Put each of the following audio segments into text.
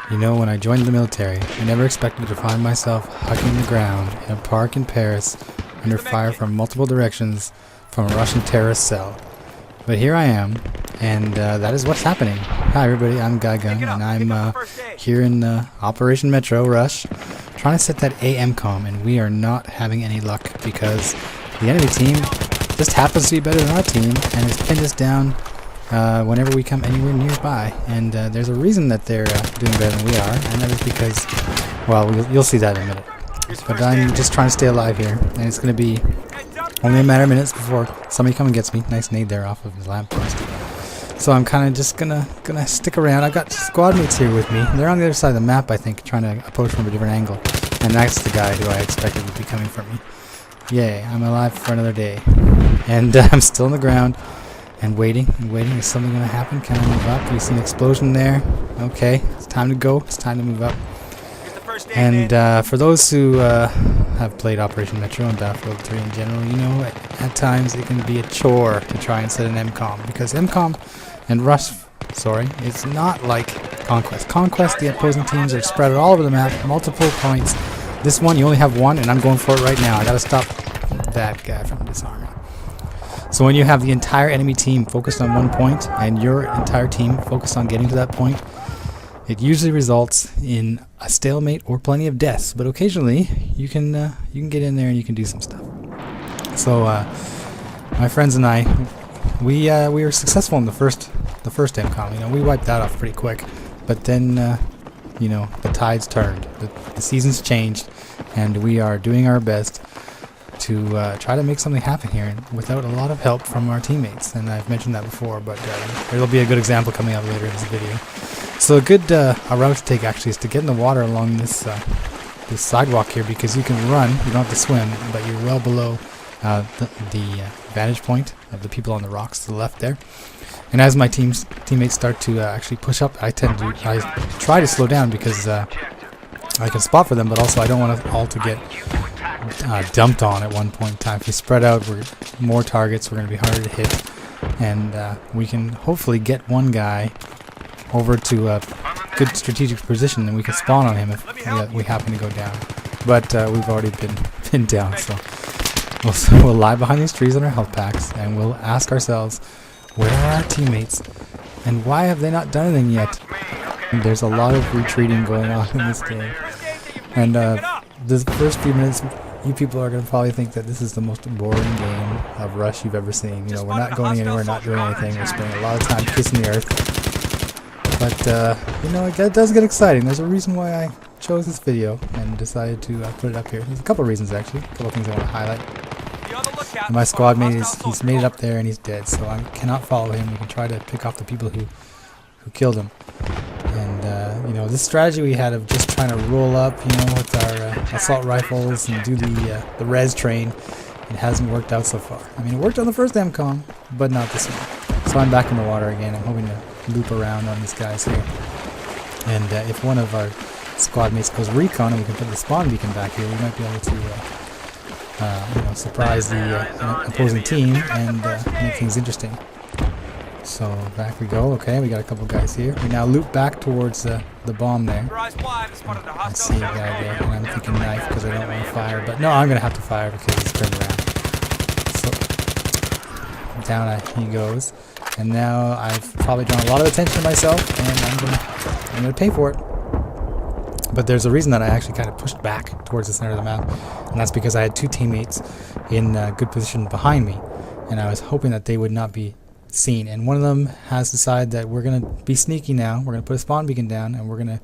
You know, when I joined the military, I never expected to find myself hugging the ground in a park in Paris under fire from multiple directions from a Russian terrorist cell. But here I am, and that is what's happening. Hi everybody, I'm Gaigun, and I'm here in Operation Metro Rush, trying to set that AMCOM, and we are not having any luck because the enemy team just happens to be better than our team and has pinned us down whenever we come anywhere nearby. And there's a reason that they're doing better than we are, and that is because, well, you'll see that in a minute. But I'm just trying to stay alive here, and it's going to be only a matter of minutes before somebody comes and gets me. Nice nade there off of his lamppost. So I'm kind of just gonna stick around. I've got squad mates here with me. They're on the other side of the map, I think, trying to approach from a different angle. And that's the guy who I expected would be coming for me. Yay, I'm alive for another day. And I'm still on the ground and waiting and waiting. Is something going to happen? Can I move up? You see an explosion there? Okay, it's time to go. It's time to move up. And for those who have played Operation Metro and Battlefield 3 in general, you know at times it can be a chore to try and set an MCOM, because MCOM and Rush, it's not like Conquest. Conquest, the opposing teams are spread all over the map, multiple points. This one, you only have one, and I'm going for it right now. I gotta stop that guy from disarming. So when you have the entire enemy team focused on one point, and your entire team focused on getting to that point, it usually results in a stalemate or plenty of deaths. But occasionally, you can get in there and you can do some stuff. So my friends and I, we were successful in the first MCOM. You know, we wiped that off pretty quick. But then, you know, the tides turned. The seasons changed, and we are doing our best to try to make something happen here without a lot of help from our teammates. And I've mentioned that before, but there'll be a good example coming up later in this video. So a good a route to take actually is to get in the water along this this sidewalk here, because you can run, you don't have to swim, but you're well below the vantage point of the people on the rocks to the left there. And as my teammates start to actually push up, I try to slow down because I can spot for them, but also I don't want us all to get dumped on at one point in time. If we spread out, we're more targets, we're going to be harder to hit, and we can hopefully get one guy over to a good strategic position, and we can spawn on him if we happen to go down. But we've already been pinned down, so we'll lie behind these trees on our health packs, and we'll ask ourselves, where are our teammates, and why have they not done anything yet? And there's a lot of retreating going on in this game, and the first few minutes, you people are going to probably think that this is the most boring game of Rush you've ever seen. You know, we're not going anywhere, not doing anything, we're spending a lot of time kissing the earth. But, you know, it does get exciting. There's a reason why I chose this video and decided to put it up here. There's a couple of reasons, actually. A couple of things I want to highlight. And my squad mate, he's made it up there and he's dead, so I cannot follow him. We can try to pick off the people who killed him. And, you know, this strategy we had of just trying to roll up, you know, with our assault rifles and do the res train, it hasn't worked out so far. I mean, it worked on the first MCOM, but not this one. So I'm back in the water again. I'm hoping to loop around on these guys here. And if one of our squad mates goes recon and we can put the spawn beacon back here, we might be able to you know, surprise the opposing team and make things interesting. So back we go. Okay, we got a couple guys here. We now loop back towards the bomb there. I see a guy there, and I'm thinking knife because I don't want to fire. But no, I'm going to have to fire because he's turned around. So down he goes. And now I've probably drawn a lot of attention to myself, and I'm gonna pay for it. But there's a reason that I actually kind of pushed back towards the center of the map, and that's because I had two teammates in good position behind me, and I was hoping that they would not be seen. And one of them has decided that we're gonna be sneaky now. We're gonna put a spawn beacon down, and we're gonna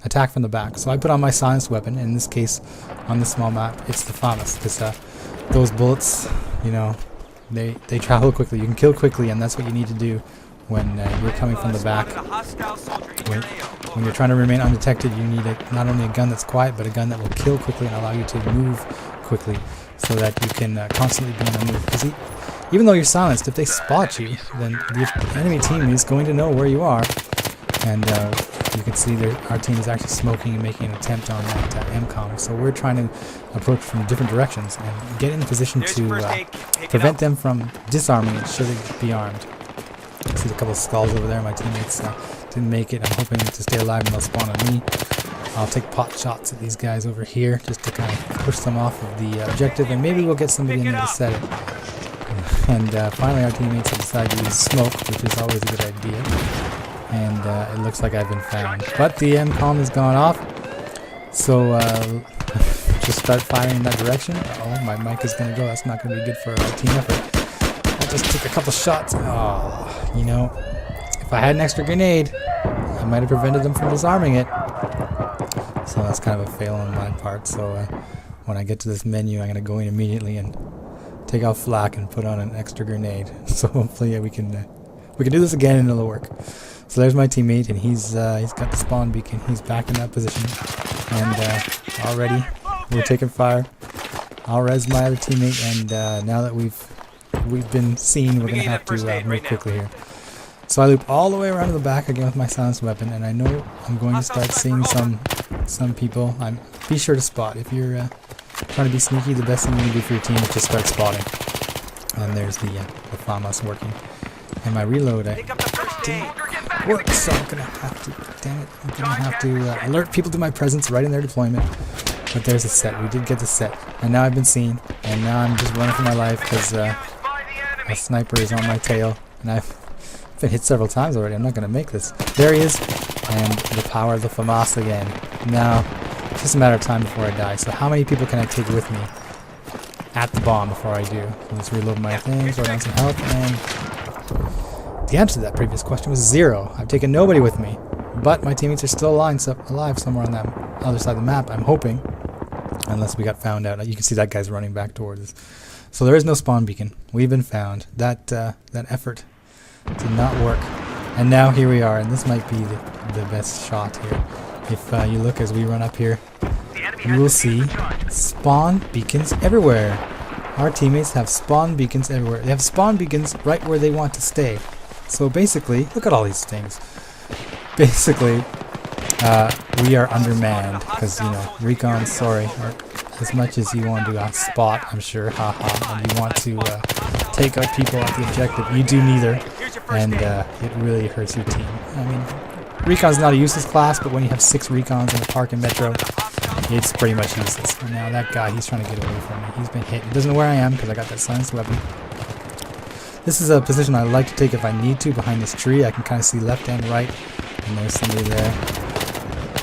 attack from the back. So I put on my silenced weapon. In this case, on this small map, it's the FAMAS, because those bullets, you know, they travel quickly. You can kill quickly, and that's what you need to do when you're coming from the back. When you're trying to remain undetected, you need not only a gun that's quiet, but a gun that will kill quickly and allow you to move quickly, so that you can constantly be on the move. Because even though you're silenced, if they spot you, then the enemy team is going to know where you are. And you can see that our team is actually smoking and making an attempt on that MCOM. So we're trying to approach from different directions and get in a position to prevent them from disarming it should it be armed. So see a couple of skulls over there. My teammates didn't make it. I'm hoping to stay alive and they'll spawn on me. I'll take pot shots at these guys over here just to kind of push them off of the objective, and maybe we'll get somebody in there to set it. And finally our teammates have decided to use smoke, which is always a good idea. And it looks like I've been found. But the MCOM has gone off, so just start firing in that direction. Oh, my mic is going to go. That's not going to be good for our team effort. I just took a couple shots. Oh, you know, if I had an extra grenade, I might have prevented them from disarming it. So that's kind of a fail on my part. So when I get to this menu, I'm going to go in immediately and take out flak and put on an extra grenade. So hopefully we can do this again and it'll work. So there's my teammate, and he's got the spawn beacon. He's back in that position, and already we're taking fire. I'll res my other teammate, and now that we've been seen, we're gonna have to move quickly here. So I loop all the way around to the back again with my silenced weapon, and I know I'm going to start seeing some people. Be sure to spot. If you're trying to be sneaky, the best thing you can do for your team is just start spotting. And there's the FAMAS working. And my reload, I didn't work, so I'm gonna have to, damn it, I'm gonna have to alert people to my presence right in their deployment. But there's a set. We did get the set, and now I've been seen, and now I'm just running for my life because a sniper is on my tail, and I've been hit several times already. I'm not gonna make this. There he is, and the power of the FAMAS again. Now it's just a matter of time before I die. So how many people can I take with me at the bomb before I do? So let's reload my things, write down some health, and the answer to that previous question was 0. I've taken nobody with me, but my teammates are still alive somewhere on that other side of the map, I'm hoping, unless we got found out. You can see that guy's running back towards us. So there is no spawn beacon. We've been found. That effort did not work, and now here we are, and this might be the best shot here. If you look as we run up here, you will see spawn beacons everywhere. Our teammates have spawn beacons everywhere. They have spawn beacons right where they want to stay. So basically, look at all these things. Basically, we are undermanned because, you know, recons, sorry, as much as you want to spot, I'm sure, haha, and you want to take out people at the objective, you do neither, and it really hurts your team. I mean, recon's not a useless class, but when you have 6 recons in a park and metro, it's pretty much useless. And now that guy, he's trying to get away from me. He's been hit. He doesn't know where I am because I got that silenced weapon. This is a position I like to take if I need to. Behind this tree, I can kind of see left and right, and there's somebody there.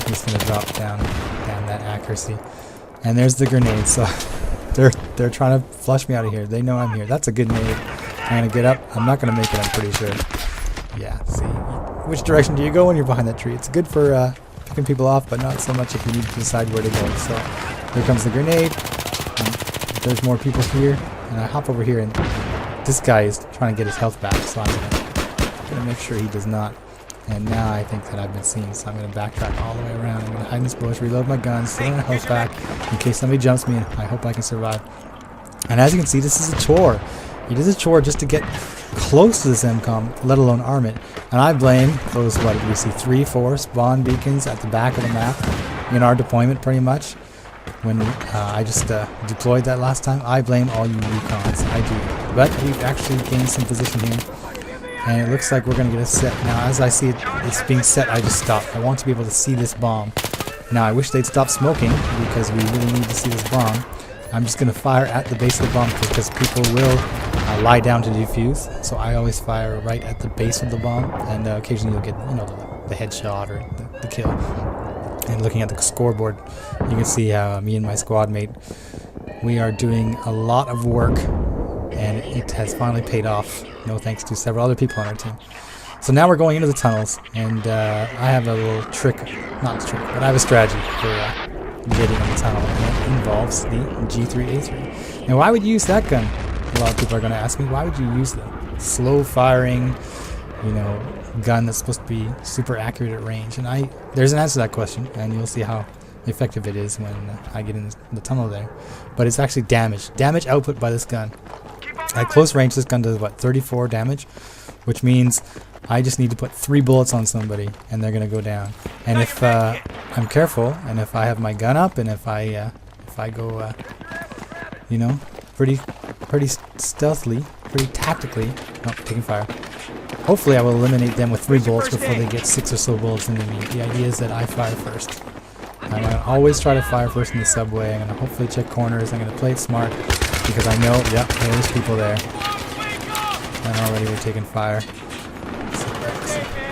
He's going to drop down that accuracy. And there's the grenade. So they're trying to flush me out of here. They know I'm here. That's a good nade. I'm going to get up. I'm not going to make it, I'm pretty sure. Yeah, see. Which direction do you go when you're behind that tree? It's good for picking people off, but not so much if you need to decide where to go. So here comes the grenade. And there's more people here. And I hop over here, and this guy is trying to get his health back. So I'm going to make sure he does not. And now I think that I've been seen, so I'm going to backtrack all the way around. I'm going to hide in this bush, reload my guns, throw my health back in case somebody jumps me. I hope I can survive. And as you can see, this is a chore. It is a chore just to get close to this MCOM, let alone arm it. And I blame those, what did we see, 3, 4 spawn beacons at the back of the map in our deployment pretty much. When I just deployed that last time, I blame all you recons. I do. But we've actually gained some position here. And it looks like we're going to get a set. Now, as I see it's being set, I just stop. I want to be able to see this bomb. Now, I wish they'd stop smoking because we really need to see this bomb. I'm just going to fire at the base of the bomb because people will lie down to defuse. So I always fire right at the base of the bomb, and occasionally you'll get, you know, the headshot or the kill. And looking at the scoreboard, you can see how me and my squad mate, we are doing a lot of work, and it has finally paid off. No thanks to several other people on our team. So now we're going into the tunnels, and I have a little trick, not a trick, but I have a strategy for getting in the tunnel, and that involves the G3A3. Now, why would you use that gun? A lot of people are going to ask me, why would you use the slow firing, you know, gun that's supposed to be super accurate at range? And there's an answer to that question, and you'll see how effective it is when I get in the tunnel there. But it's actually damage output by this gun. At close range, this gun does, what, 34 damage? Which means I just need to put 3 bullets on somebody, and they're going to go down. And if I'm careful, and if I have my gun up, and if I go, you know, pretty stealthily, pretty tactically, oh, taking fire. Hopefully I will eliminate them with 3 bullets before they get 6 or so bullets into me. The idea is that I fire first. I'm going to always try to fire first in the subway. I'm going to hopefully check corners. I'm going to play it smart because I know, yep, there's people there. And already we're taking fire. So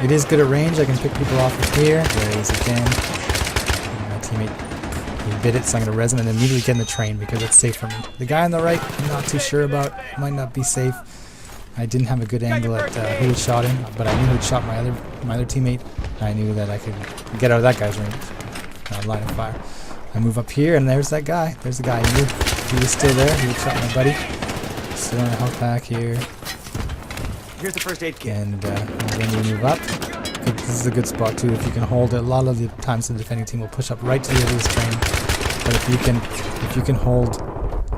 it is good at range. I can pick people off from here. There he is again. My teammate, he bit it, so I'm going to res him and immediately get in the train because it's safe for me. The guy on the right, I'm not too sure about. Might not be safe. I didn't have a good angle at who had shot him, but I knew who had shot my other teammate. I knew that I could get out of that guy's range. Line of fire. I move up here, and there's that guy. There's the guy. He was still there. He had shot my buddy. Still on a health pack here. Here's the first aid kit. And then we move up. This is a good spot too. If you can hold it, a lot of the times the defending team will push up right to the edge of this train. But if you can hold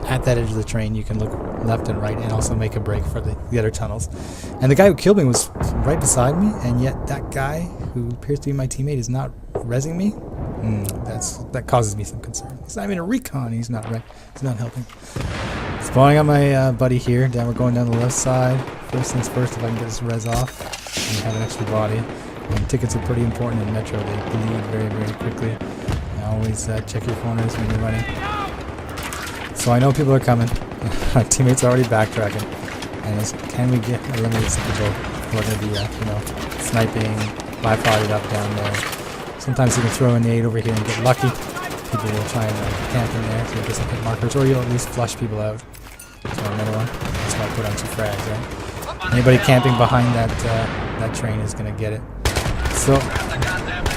at that edge of the train, you can look left and right and also make a break for the other tunnels. And the guy who killed me was right beside me, and yet that guy who appears to be my teammate is not rezzing me. That causes me some concern. He's not even a recon. He's not helping. Spawning on my buddy here. Down, we're going down the left side. First things first, if I can get this res off and have an extra body. And tickets are pretty important in Metro. They bleed very, very quickly. And always check your corners when you're running. So I know people are coming. Our teammates are already backtracking. And can we eliminate some people who are going to be, sniping, bypassed up down there? Sometimes you can throw a nade over here and get lucky. People will try and camp in there to get some hit markers, or you'll at least flush people out. So another one. That's why I put on 2 frags, right? Anybody camping behind that train is going to get it. So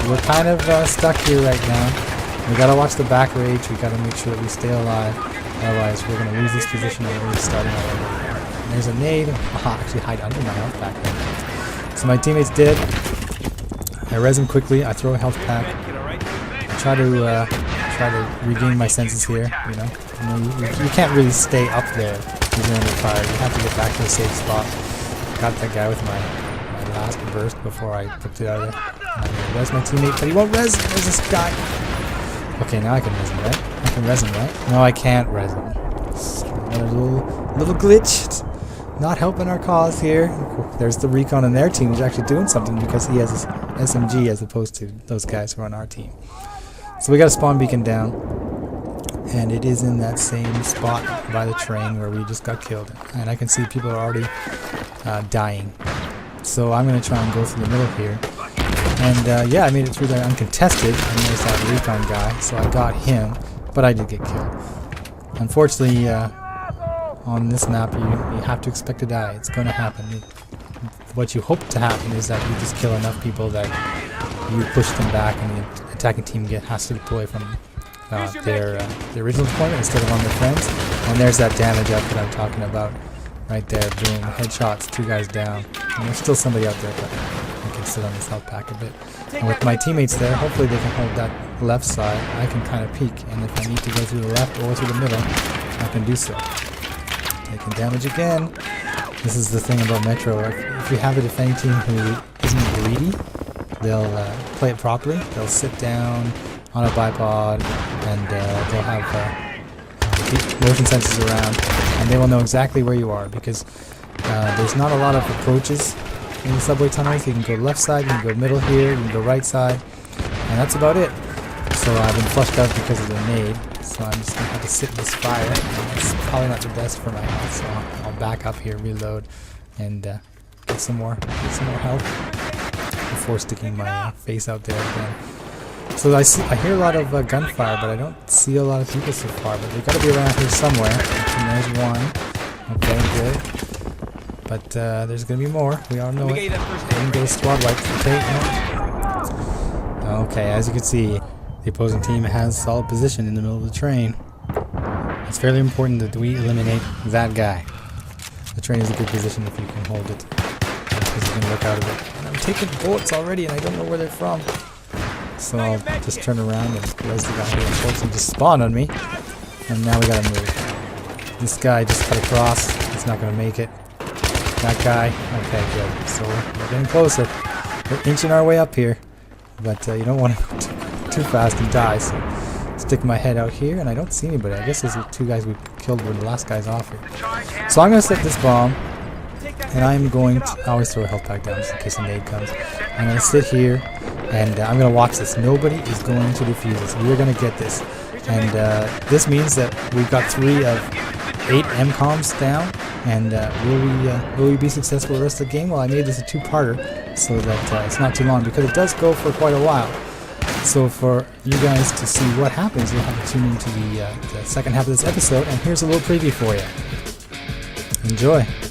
we're kind of stuck here right now. We got to watch the back rage. We got to make sure that we stay alive. Otherwise, we're going to lose this position and we're starting all over. And there's a nade. Aha, actually hide under my health pack there. So my teammate's dead. I res him quickly. I throw a health pack. I try to regain my senses here. You can't really stay up there when you're under fire. You have to get back to a safe spot. Got that guy with my last burst before I picked it out of there. I res my teammate, but he won't res. There's this guy. Okay, now I can res him, right? I can res him, right? No, I can't res him. Another little glitch. It's not helping our cause here. There's the recon on their team who's actually doing something because he has his SMG as opposed to those guys who are on our team. So we got a spawn beacon down, and it is in that same spot by the train where we just got killed. And I can see people are already dying. So I'm going to try and go through the middle here. And yeah, I made it through there uncontested, and there's that recon guy, so I got him, but I did get killed. Unfortunately, on this map, you have to expect to die. It's going to happen. What you hope to happen is that you just kill enough people that you push them back, and the attacking team has to deploy from their original deployment instead of on their friends. And there's that damage up that I'm talking about right there. Boom, headshots, 2 guys down. And there's still somebody out there, but I can sit on this health pack a bit. And with my teammates there, hopefully they can hold that left side. I can kind of peek, and if I need to go through the left or through the middle, I can do so. Taking damage again. This is the thing about Metro. If you have a defending team who isn't greedy, they'll play it properly. They'll sit down on a bipod, and they'll have motion sensors around, and they will know exactly where you are because there's not a lot of approaches in the subway tunnels. You can go left side, you can go middle here, you can go right side, and that's about it. So I've been flushed out because of the nade, so I'm just going to have to sit in this fire. It's probably not the best for my health, so I'll back up here, reload, and get some more health before sticking my face out there again. So I hear a lot of gunfire, but I don't see a lot of people so far, but they've got to be around here somewhere. And there's one. Okay, good. But there's going to be more. We all know it. I didn't get a squad wipe. Okay, as you can see, the opposing team has solid position in the middle of the train. It's fairly important that we eliminate that guy. The train is a good position if you can hold it, because you can look out of it. And I'm taking bullets already, and I don't know where they're from. So I'll just turn around and res the guy who unfortunately just spawned on me. And now we gotta move. This guy just cut across. He's not gonna make it. That guy. Okay, good. So we're getting closer. We're inching our way up here. But you don't want to go too fast and die. So stick my head out here, and I don't see anybody. I guess those are 2 guys we killed when the last guy's off here. So I'm gonna set this bomb, and I'm going to I always throw a health pack down just in case a nade comes. I'm going to sit here, and I'm going to watch this. Nobody is going to defuse this. We're going to get this. And this means that we've got 3 of 8 MCOMs down. And will we be successful the rest of the game? Well, I made this a 2-parter so that it's not too long, because it does go for quite a while. So for you guys to see what happens, you'll have to tune into the second half of this episode, and here's a little preview for you. Enjoy!